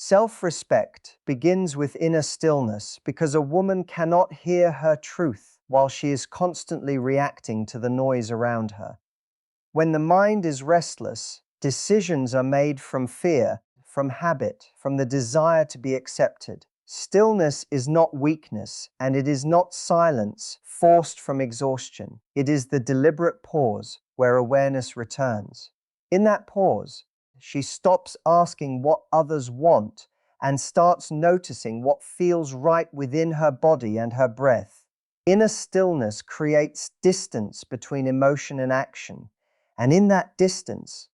Self-respect begins with inner stillness because a woman cannot hear her truth while she is constantly reacting to the noise around her. When the mind is restless, decisions are made from fear, from habit, from the desire to be accepted. Stillness is not weakness, and it is not silence forced from exhaustion. It is the deliberate pause where awareness returns. In that pause, she stops asking what others want and starts noticing what feels right within her body and her breath. Inner stillness creates distance between emotion and action, and in that distance,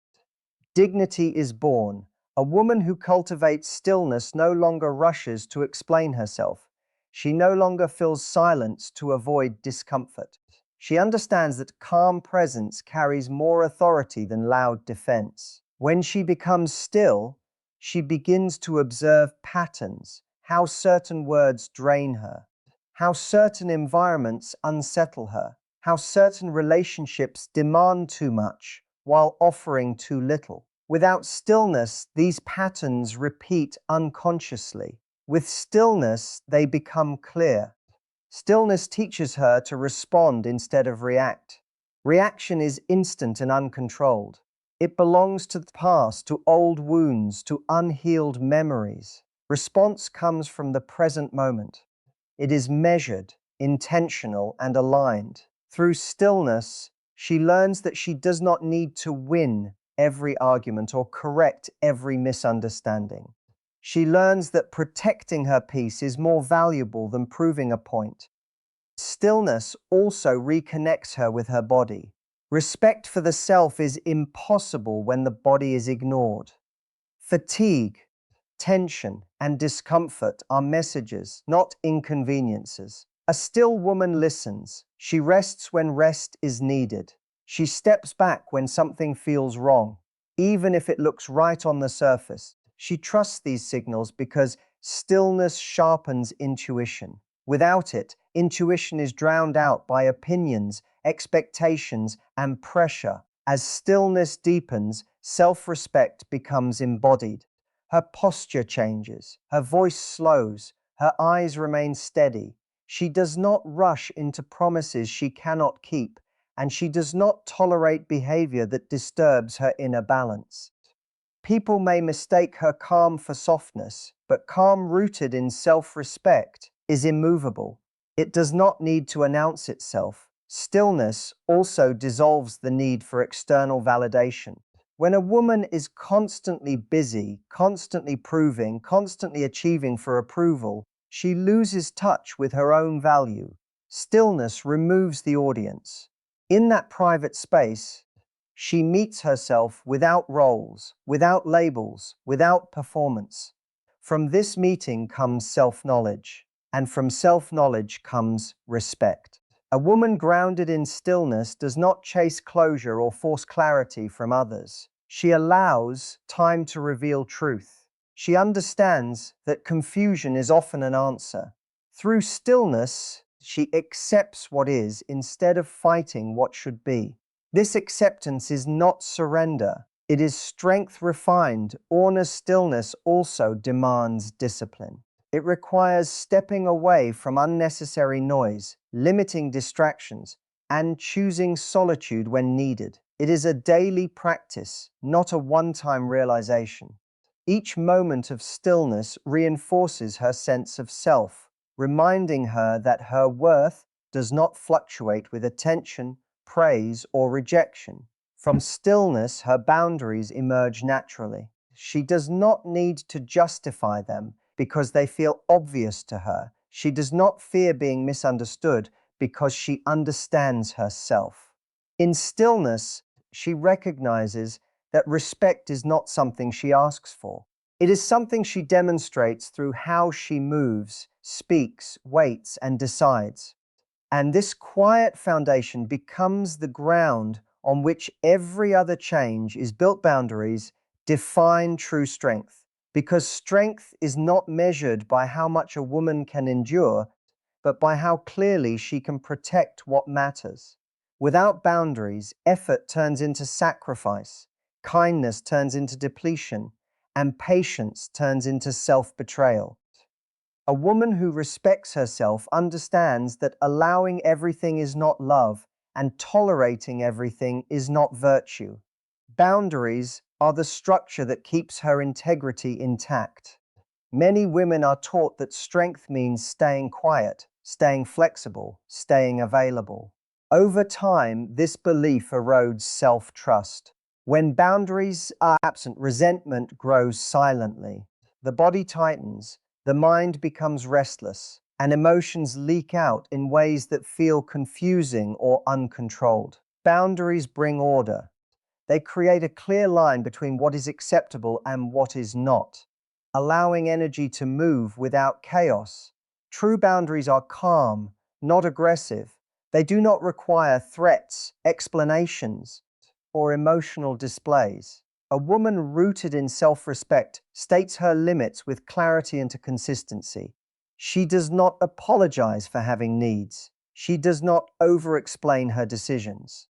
dignity is born. A woman who cultivates stillness no longer rushes to explain herself. She no longer fills silence to avoid discomfort. She understands that calm presence carries more authority than loud defense. When she becomes still, she begins to observe patterns, how certain words drain her, how certain environments unsettle her, how certain relationships demand too much while offering too little. Without stillness, these patterns repeat unconsciously. With stillness, they become clear. Stillness teaches her to respond instead of react. Reaction is instant and uncontrolled. It belongs to the past, to old wounds, to unhealed memories. Response comes from the present moment. It is measured, intentional, and aligned. Through stillness, she learns that she does not need to win every argument or correct every misunderstanding. She learns that protecting her peace is more valuable than proving a point. Stillness also reconnects her with her body. Respect for the self is impossible when the body is ignored. Fatigue, tension, and discomfort are messages, not inconveniences. A still woman listens. She rests when rest is needed. She steps back when something feels wrong, even if it looks right on the surface. She trusts these signals because stillness sharpens intuition. Without it, intuition is drowned out by opinions, expectations, and pressure. As stillness deepens, self-respect becomes embodied. Her posture changes, her voice slows, her eyes remain steady. She does not rush into promises she cannot keep, and she does not tolerate behavior that disturbs her inner balance. People may mistake her calm for softness, but calm rooted in self-respect is immovable. It does not need to announce itself. Stillness also dissolves the need for external validation. When a woman is constantly busy, constantly proving, constantly achieving for approval, she loses touch with her own value. Stillness removes the audience. In that private space, she meets herself without roles, without labels, without performance. From this meeting comes self-knowledge, and from self-knowledge comes respect. A woman grounded in stillness does not chase closure or force clarity from others. She allows time to reveal truth. She understands that confusion is often an answer. Through stillness, she accepts what is instead of fighting what should be. This acceptance is not surrender. It is strength refined. Honest stillness also demands discipline. It requires stepping away from unnecessary noise, limiting distractions, and choosing solitude when needed. It is a daily practice, not a one-time realization. Each moment of stillness reinforces her sense of self, reminding her that her worth does not fluctuate with attention, praise, or rejection. From stillness, her boundaries emerge naturally. She does not need to justify them because they feel obvious to her. She does not fear being misunderstood because she understands herself. In stillness, she recognizes that respect is not something she asks for. It is something she demonstrates through how she moves, speaks, waits, and decides. And this quiet foundation becomes the ground on which every other change is built. Boundaries define true strength, because strength is not measured by how much a woman can endure, but by how clearly she can protect what matters. Without boundaries, effort turns into sacrifice, kindness turns into depletion, and patience turns into self-betrayal. A woman who respects herself understands that allowing everything is not love and tolerating everything is not virtue. Boundaries are the structure that keeps her integrity intact. Many women are taught that strength means staying quiet, staying flexible, staying available. Over time, this belief erodes self-trust. When boundaries are absent, resentment grows silently. The body tightens, the mind becomes restless, and emotions leak out in ways that feel confusing or uncontrolled. Boundaries bring order. They create a clear line between what is acceptable and what is not, allowing energy to move without chaos. True boundaries are calm, not aggressive. They do not require threats, explanations, or emotional displays. A woman rooted in self-respect states her limits with clarity and consistency. She does not apologize for having needs. She does not over-explain her decisions.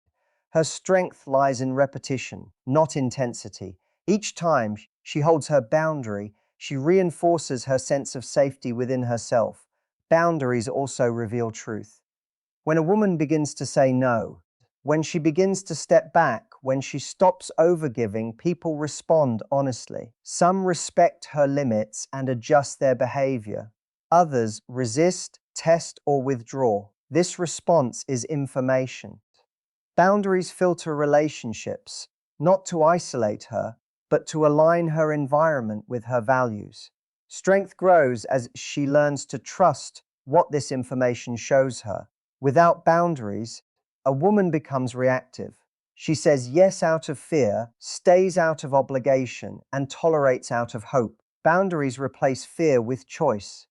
Her strength lies in repetition, not intensity. Each time she holds her boundary, she reinforces her sense of safety within herself. Boundaries also reveal truth. When a woman begins to say no, when she begins to step back, when she stops overgiving, people respond honestly. Some respect her limits and adjust their behavior. Others resist, test, or withdraw. This response is information. Boundaries filter relationships, not to isolate her, but to align her environment with her values. Strength grows as she learns to trust what this information shows her. Without boundaries, a woman becomes reactive. She says yes out of fear, stays out of obligation, and tolerates out of hope. Boundaries replace fear with choice.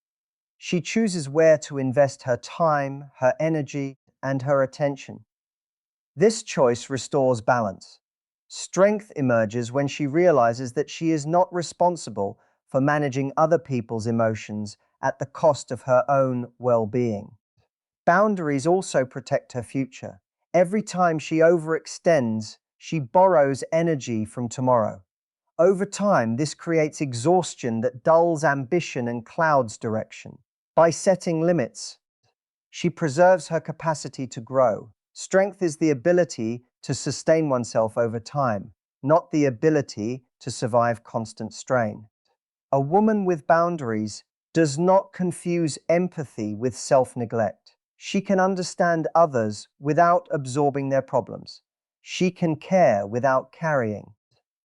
She chooses where to invest her time, her energy, and her attention. This choice restores balance. Strength emerges when she realizes that she is not responsible for managing other people's emotions at the cost of her own well-being. Boundaries also protect her future. Every time she overextends, she borrows energy from tomorrow. Over time, this creates exhaustion that dulls ambition and clouds direction. By setting limits, she preserves her capacity to grow. Strength is the ability to sustain oneself over time, not the ability to survive constant strain. A woman with boundaries does not confuse empathy with self-neglect. She can understand others without absorbing their problems. She can care without carrying.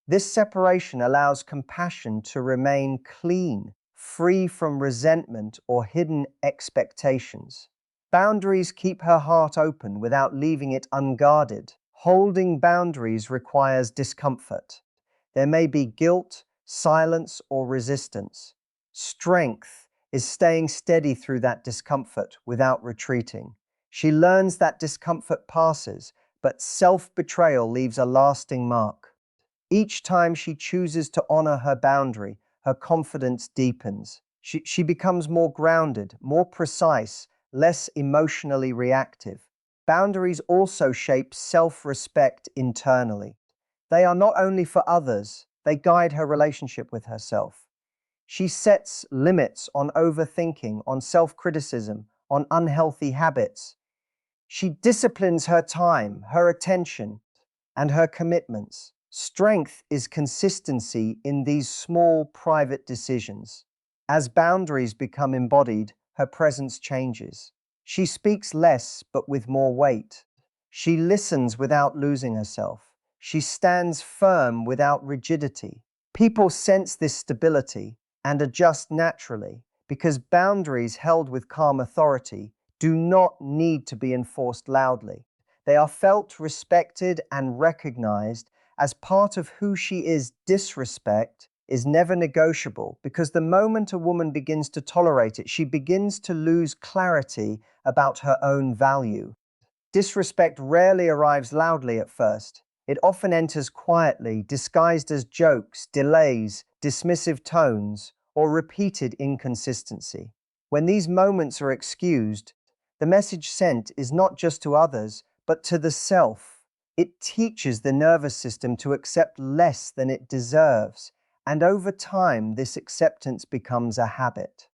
This separation allows compassion to remain clean, free from resentment or hidden expectations. Boundaries keep her heart open without leaving it unguarded. Holding boundaries requires discomfort. There may be guilt, silence, or resistance. Strength is staying steady through that discomfort without retreating. She learns that discomfort passes, but self-betrayal leaves a lasting mark. Each time she chooses to honor her boundary, her confidence deepens. She becomes more grounded, more precise, less emotionally reactive. Boundaries also shape self-respect internally. They are not only for others, they guide her relationship with herself. She sets limits on overthinking, on self-criticism, on unhealthy habits. She disciplines her time, her attention, and her commitments. Strength is consistency in these small private decisions. As boundaries become embodied, her presence changes. She speaks less but with more weight. She listens without losing herself. She stands firm without rigidity. People sense this stability and adjust naturally because boundaries held with calm authority do not need to be enforced loudly. They are felt, respected, and recognized as part of who she is. Disrespect is never negotiable because the moment a woman begins to tolerate it, she begins to lose clarity about her own value. Disrespect rarely arrives loudly at first. It often enters quietly, disguised as jokes, delays, dismissive tones, or repeated inconsistency. When these moments are excused, the message sent is not just to others, but to the self. It teaches the nervous system to accept less than it deserves, And over time, this acceptance becomes a habit.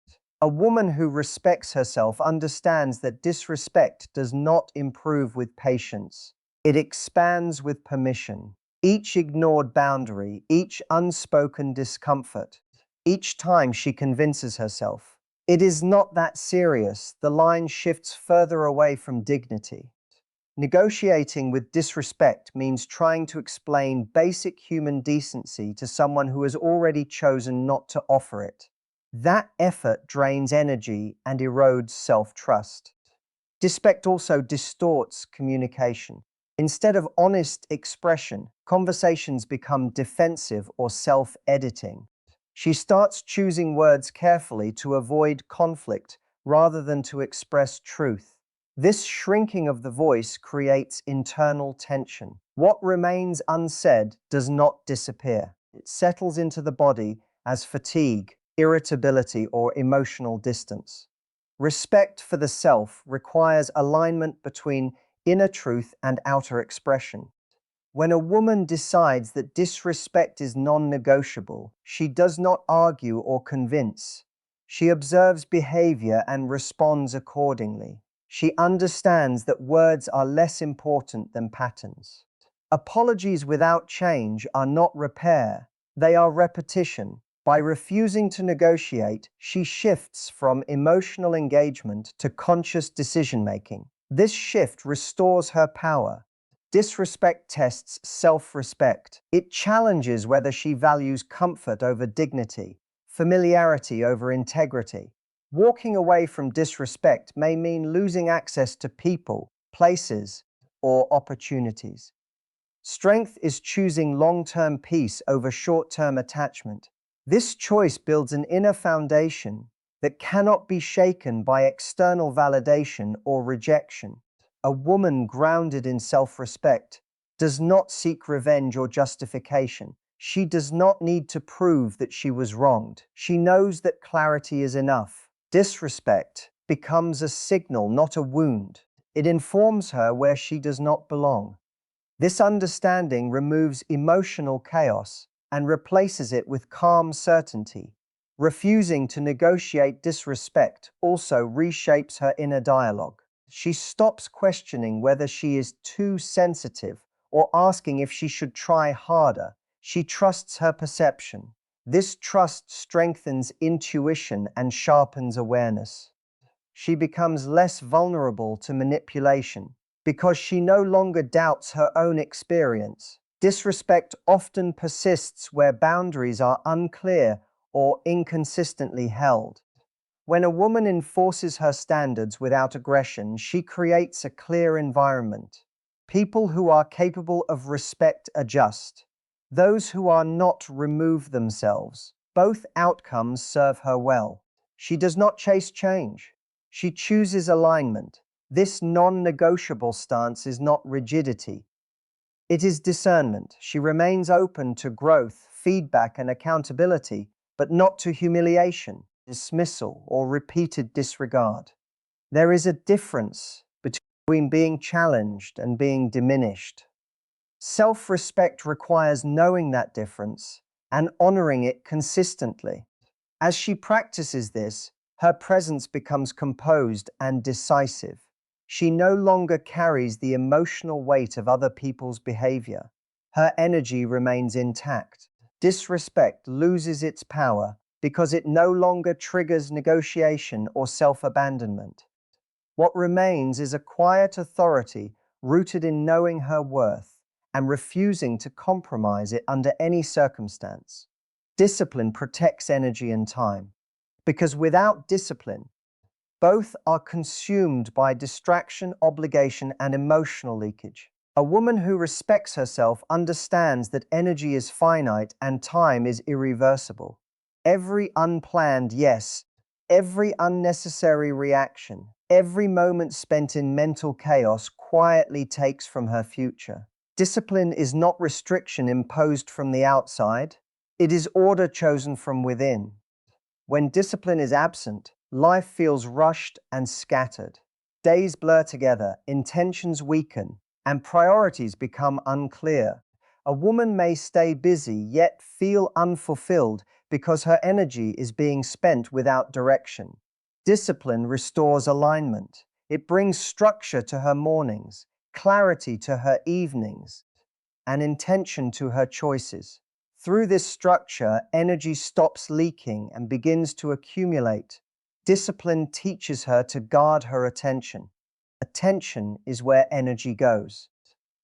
A woman who respects herself understands that disrespect does not improve with patience. It expands with permission. Each ignored boundary, each unspoken discomfort, each time she convinces herself, it is not that serious, the line shifts further away from dignity. Negotiating with disrespect means trying to explain basic human decency to someone who has already chosen not to offer it. That effort drains energy and erodes self-trust. Disrespect also distorts communication. Instead of honest expression, conversations become defensive or self-editing. She starts choosing words carefully to avoid conflict rather than to express truth. This shrinking of the voice creates internal tension. What remains unsaid does not disappear. It settles into the body as fatigue, irritability, or emotional distance. Respect for the self requires alignment between inner truth and outer expression. When a woman decides that disrespect is non-negotiable, she does not argue or convince. She observes behavior and responds accordingly. She understands that words are less important than patterns. Apologies without change are not repair, they are repetition. By refusing to negotiate, she shifts from emotional engagement to conscious decision-making. This shift restores her power. Disrespect tests self-respect. It challenges whether she values comfort over dignity, familiarity over integrity. Walking away from disrespect may mean losing access to people, places, or opportunities. Strength is choosing long-term peace over short-term attachment. This choice builds an inner foundation that cannot be shaken by external validation or rejection. A woman grounded in self-respect does not seek revenge or justification. She does not need to prove that she was wronged. She knows that clarity is enough. Disrespect becomes a signal, not a wound. It informs her where she does not belong. This understanding removes emotional chaos and replaces it with calm certainty. Refusing to negotiate disrespect also reshapes her inner dialogue. She stops questioning whether she is too sensitive or asking if she should try harder. She trusts her perception. This trust strengthens intuition and sharpens awareness. She becomes less vulnerable to manipulation because she no longer doubts her own experience. Disrespect often persists where boundaries are unclear or inconsistently held. When a woman enforces her standards without aggression, she creates a clear environment. People who are capable of respect adjust. Those who are not remove themselves. Both outcomes serve her well. She does not chase change. She chooses alignment. This non-negotiable stance is not rigidity. It is discernment. She remains open to growth, feedback, and accountability, but not to humiliation, dismissal, or repeated disregard. There is a difference between being challenged and being diminished. Self-respect requires knowing that difference and honoring it consistently. As she practices this, her presence becomes composed and decisive. She no longer carries the emotional weight of other people's behavior. Her energy remains intact. Disrespect loses its power because it no longer triggers negotiation or self-abandonment. What remains is a quiet authority rooted in knowing her worth and refusing to compromise it under any circumstance. Discipline protects energy and time, because without discipline, both are consumed by distraction, obligation, and emotional leakage. A woman who respects herself understands that energy is finite and time is irreversible. Every unplanned yes, every unnecessary reaction, every moment spent in mental chaos quietly takes from her future. Discipline is not restriction imposed from the outside, it is order chosen from within. When discipline is absent, life feels rushed and scattered. Days blur together, intentions weaken, and priorities become unclear. A woman may stay busy yet feel unfulfilled because her energy is being spent without direction. Discipline restores alignment. It brings structure to her mornings, clarity to her evenings, and intention to her choices. Through this structure, energy stops leaking and begins to accumulate. Discipline teaches her to guard her attention. Attention is where energy goes.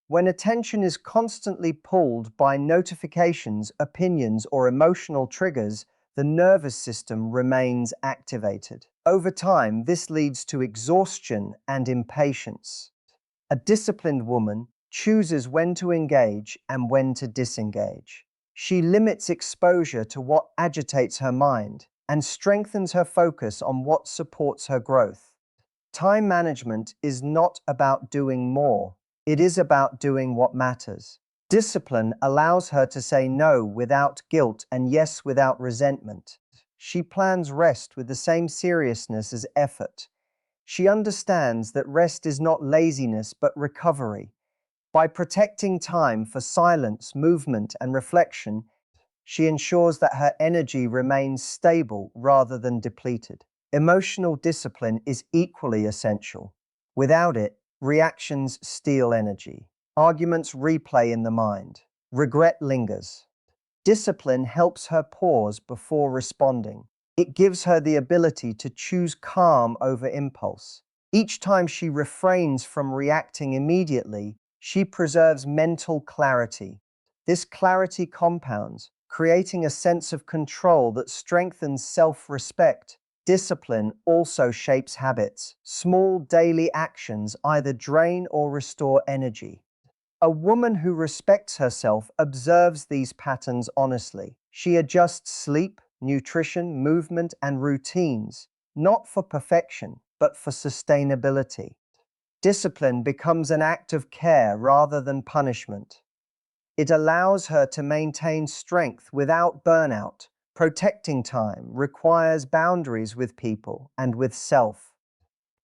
When attention is constantly pulled by notifications, opinions, or emotional triggers, the nervous system remains activated. Over time, this leads to exhaustion and impatience. A disciplined woman chooses when to engage and when to disengage. She limits exposure to what agitates her mind and strengthens her focus on what supports her growth. Time management is not about doing more, it is about doing what matters. Discipline allows her to say no without guilt and yes without resentment. She plans rest with the same seriousness as effort. She understands that rest is not laziness but recovery. By protecting time for silence, movement, and reflection, she ensures that her energy remains stable rather than depleted. Emotional discipline is equally essential. Without it, reactions steal energy. Arguments replay in the mind. Regret lingers. Discipline helps her pause before responding. It gives her the ability to choose calm over impulse. Each time she refrains from reacting immediately, she preserves mental clarity. This clarity compounds, creating a sense of control that strengthens self-respect. Discipline also shapes habits. Small daily actions either drain or restore energy. A woman who respects herself observes these patterns honestly. She adjusts sleep, nutrition, movement, and routines, not for perfection, but for sustainability. Discipline becomes an act of care rather than punishment. It allows her to maintain strength without burnout. Protecting time requires boundaries with people and with self.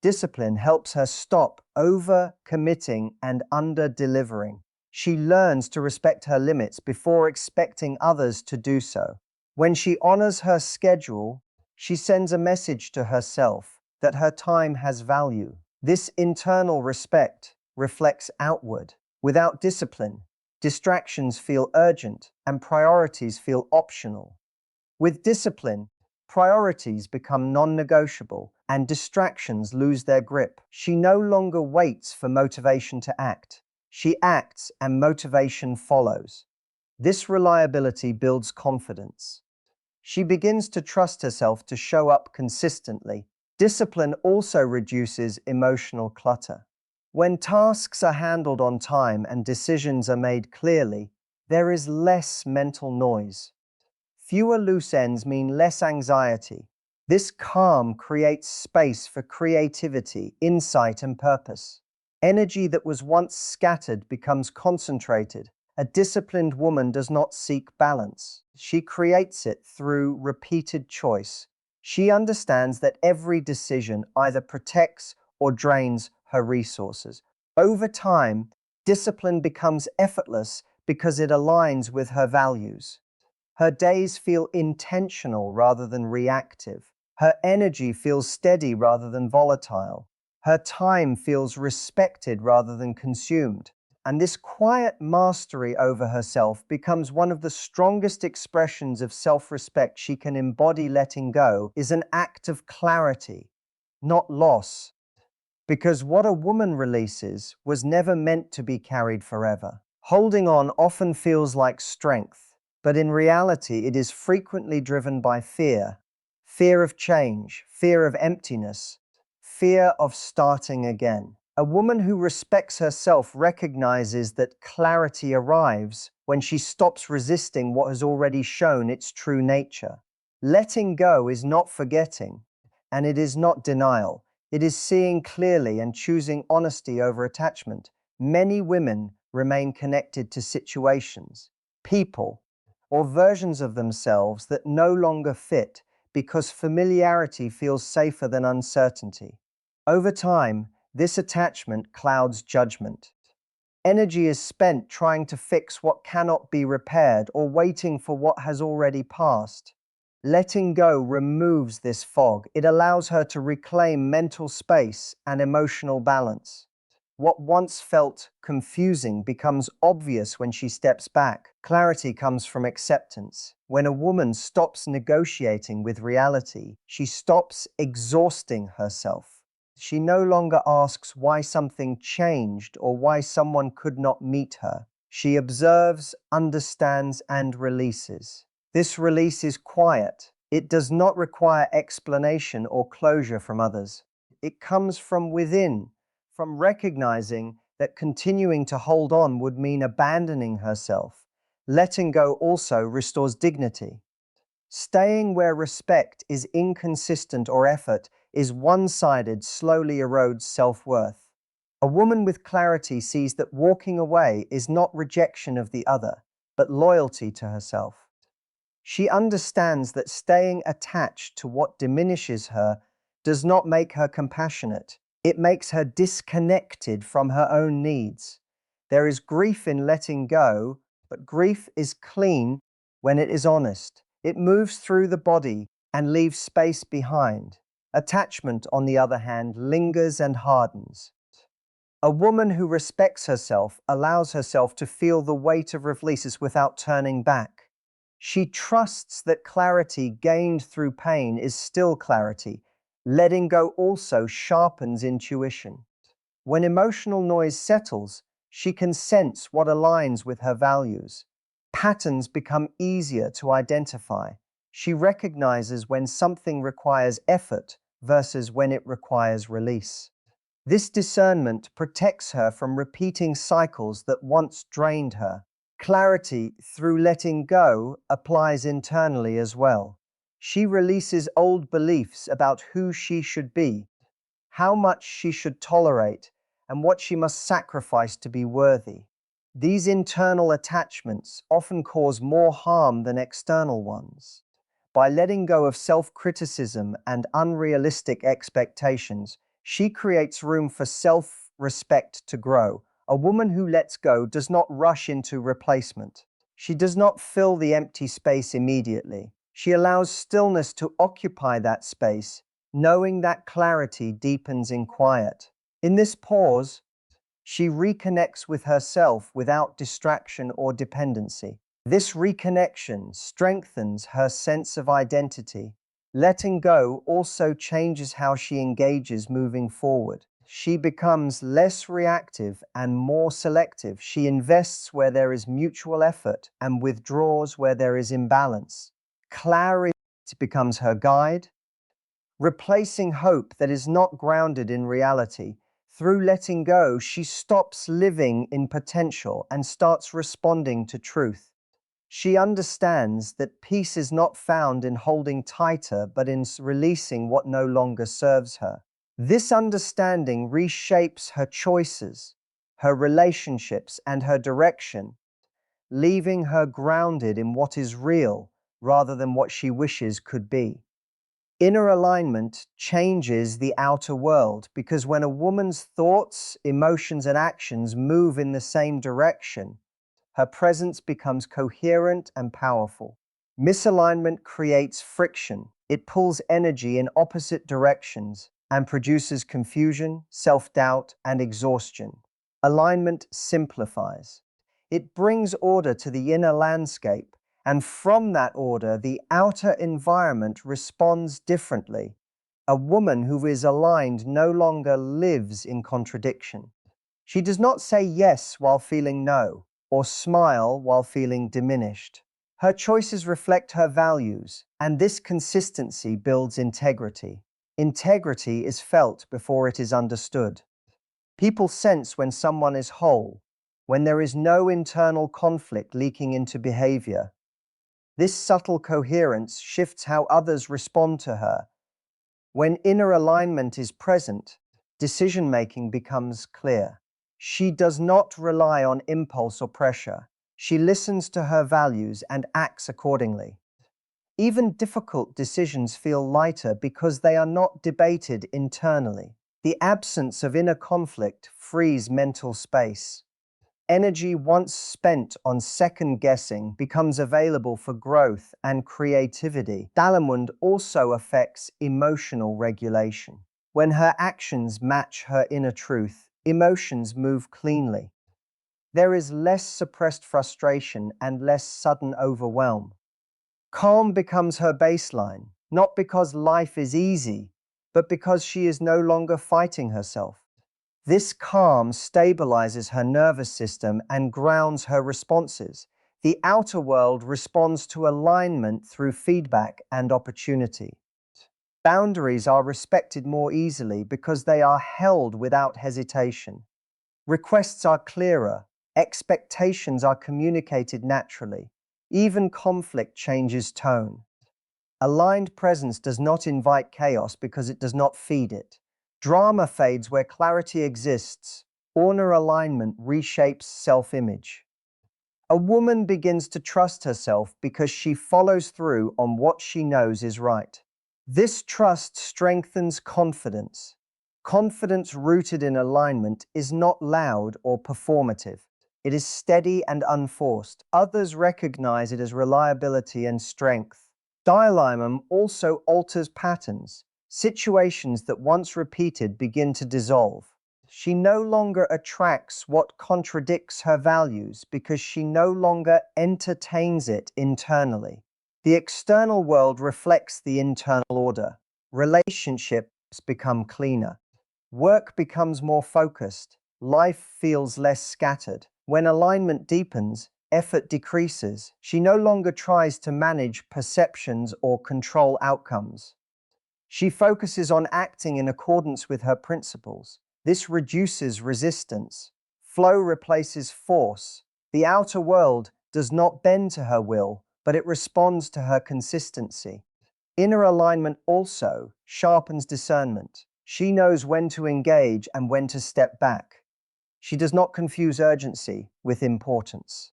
Discipline helps her stop over-committing and under-delivering. She learns to respect her limits before expecting others to do so. When she honors her schedule, she sends a message to herself that her time has value. This internal respect reflects outward. Without discipline, distractions feel urgent and priorities feel optional. With discipline, priorities become non-negotiable and distractions lose their grip. She no longer waits for motivation to act. She acts and motivation follows. This reliability builds confidence. She begins to trust herself to show up consistently. Discipline also reduces emotional clutter. When tasks are handled on time and decisions are made clearly, there is less mental noise. Fewer loose ends mean less anxiety. This calm creates space for creativity, insight, and purpose. Energy that was once scattered becomes concentrated. A disciplined woman does not seek balance. She creates it through repeated choice. She understands that every decision either protects or drains her resources. Over time, discipline becomes effortless because it aligns with her values. Her days feel intentional rather than reactive. Her energy feels steady rather than volatile. Her time feels respected rather than consumed. And this quiet mastery over herself becomes one of the strongest expressions of self-respect she can embody. Letting go is an act of clarity, not loss, because what a woman releases was never meant to be carried forever. Holding on often feels like strength, but in reality it is frequently driven by fear. Fear of change, fear of emptiness, fear of starting again. A woman who respects herself recognizes that clarity arrives when she stops resisting what has already shown its true nature. Letting go is not forgetting, and it is not denial. It is seeing clearly and choosing honesty over attachment. Many women remain connected to situations, people, or versions of themselves that no longer fit because familiarity feels safer than uncertainty. Over time, this attachment clouds judgment. Energy is spent trying to fix what cannot be repaired or waiting for what has already passed. Letting go removes this fog. It allows her to reclaim mental space and emotional balance. What once felt confusing becomes obvious when she steps back. Clarity comes from acceptance. When a woman stops negotiating with reality, she stops exhausting herself. She no longer asks why something changed or why someone could not meet her. She observes, understands, and releases. This release is quiet. It does not require explanation or closure from others. It comes from within, from recognizing that continuing to hold on would mean abandoning herself. Letting go also restores dignity. Staying where respect is inconsistent or effort is one-sided, slowly erodes self-worth. A woman with clarity sees that walking away is not rejection of the other, but loyalty to herself. She understands that staying attached to what diminishes her does not make her compassionate. It makes her disconnected from her own needs. There is grief in letting go, but grief is clean when it is honest. It moves through the body and leaves space behind. Attachment, on the other hand, lingers and hardens. A woman who respects herself allows herself to feel the weight of releases without turning back. She trusts that clarity gained through pain is still clarity. Letting go also sharpens intuition. When emotional noise settles, she can sense what aligns with her values. Patterns become easier to identify. She recognizes when something requires effort versus when it requires release. This discernment protects her from repeating cycles that once drained her. Clarity through letting go applies internally as well. She releases old beliefs about who she should be, how much she should tolerate, and what she must sacrifice to be worthy. These internal attachments often cause more harm than external ones. By letting go of self-criticism and unrealistic expectations, she creates room for self-respect to grow. A woman who lets go does not rush into replacement. She does not fill the empty space immediately. She allows stillness to occupy that space, knowing that clarity deepens in quiet. In this pause, she reconnects with herself without distraction or dependency. This reconnection strengthens her sense of identity. Letting go also changes how she engages moving forward. She becomes less reactive and more selective. She invests where there is mutual effort and withdraws where there is imbalance. Clarity becomes her guide, replacing hope that is not grounded in reality. Through letting go, she stops living in potential and starts responding to truth. She understands that peace is not found in holding tighter, but in releasing what no longer serves her. This understanding reshapes her choices, her relationships, and her direction, leaving her grounded in what is real rather than what she wishes could be. Inner alignment changes the outer world because when a woman's thoughts, emotions, and actions move in the same direction, her presence becomes coherent and powerful. Misalignment creates friction. It pulls energy in opposite directions and produces confusion, self-doubt, and exhaustion. Alignment simplifies. It brings order to the inner landscape, and from that order, the outer environment responds differently. A woman who is aligned no longer lives in contradiction. She does not say yes while feeling no, or smile while feeling diminished. Her choices reflect her values, and this consistency builds integrity. Integrity is felt before it is understood. People sense when someone is whole, when there is no internal conflict leaking into behavior. This subtle coherence shifts how others respond to her. When inner alignment is present, decision-making becomes clear. She does not rely on impulse or pressure. She listens to her values and acts accordingly. Even difficult decisions feel lighter because they are not debated internally. The absence of inner conflict frees mental space. Energy once spent on second guessing becomes available for growth and creativity. Dalamund also affects emotional regulation. When her actions match her inner truth, emotions move cleanly. There is less suppressed frustration and less sudden overwhelm. Calm becomes her baseline, not because life is easy, but because she is no longer fighting herself. This calm stabilizes her nervous system and grounds her responses. The outer world responds to alignment through feedback and opportunity. Boundaries are respected more easily because they are held without hesitation. Requests are clearer, expectations are communicated naturally. Even conflict changes tone. Aligned presence does not invite chaos because it does not feed it. Drama fades where clarity exists. Honor alignment reshapes self-image. A woman begins to trust herself because she follows through on what she knows is right. This trust strengthens confidence. Confidence rooted in alignment is not loud or performative. It is steady and unforced. Others recognize it as reliability and strength. Dialignment also alters patterns. Situations that once repeated begin to dissolve. She no longer attracts what contradicts her values because she no longer entertains it internally. The external world reflects the internal order. Relationships become cleaner. Work becomes more focused. Life feels less scattered. When alignment deepens, effort decreases. She no longer tries to manage perceptions or control outcomes. She focuses on acting in accordance with her principles. This reduces resistance. Flow replaces force. The outer world does not bend to her will, but it responds to her consistency. Inner alignment also sharpens discernment. She knows when to engage and when to step back. She does not confuse urgency with importance.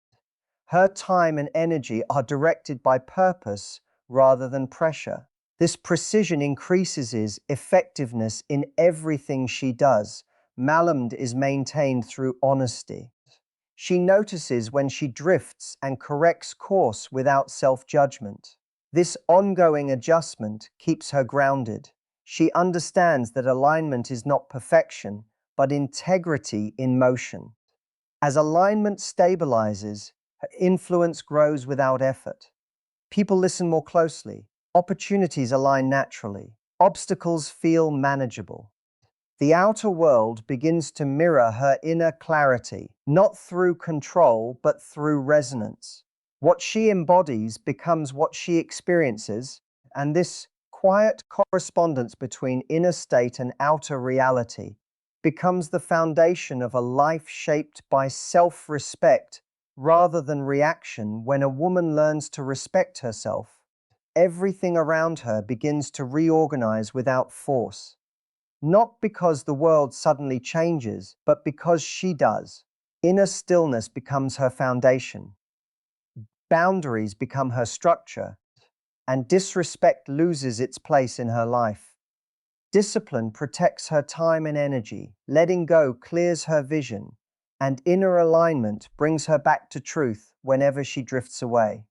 Her time and energy are directed by purpose rather than pressure. This precision increases his effectiveness in everything she does. Malamd is maintained through honesty. She notices when she drifts and corrects course without self-judgment. This ongoing adjustment keeps her grounded. She understands that alignment is not perfection, but integrity in motion. As alignment stabilizes, her influence grows without effort. People listen more closely. Opportunities align naturally. Obstacles feel manageable. The outer world begins to mirror her inner clarity, not through control, but through resonance. What she embodies becomes what she experiences, and this quiet correspondence between inner state and outer reality becomes the foundation of a life shaped by self-respect rather than reaction. When a woman learns to respect herself, everything around her begins to reorganize without force. Not because the world suddenly changes, but because she does. Inner stillness becomes her foundation. Boundaries become her structure, and disrespect loses its place in her life. Discipline protects her time and energy. Letting go clears her vision, and inner alignment brings her back to truth whenever she drifts away.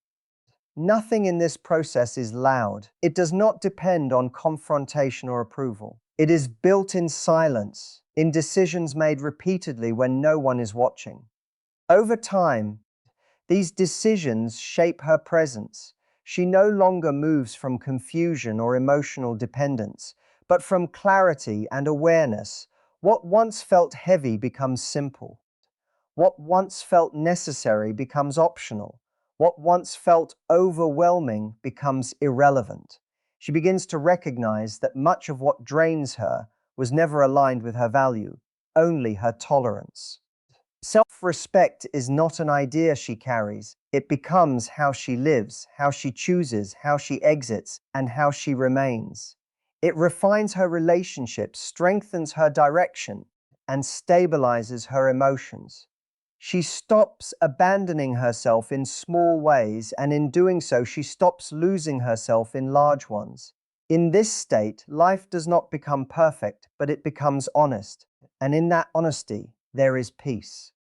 Nothing in this process is loud. It does not depend on confrontation or approval. It is built in silence, in decisions made repeatedly when no one is watching. Over time, these decisions shape her presence. She no longer moves from confusion or emotional dependence, but from clarity and awareness. What once felt heavy becomes simple. What once felt necessary becomes optional. What once felt overwhelming becomes irrelevant. She begins to recognize that much of what drains her was never aligned with her value, only her tolerance. Self-respect is not an idea she carries. It becomes how she lives, how she chooses, how she exits, and how she remains. It refines her relationships, strengthens her direction, and stabilizes her emotions. She stops abandoning herself in small ways, and in doing so, she stops losing herself in large ones. In this state, life does not become perfect, but it becomes honest. And in that honesty, there is peace.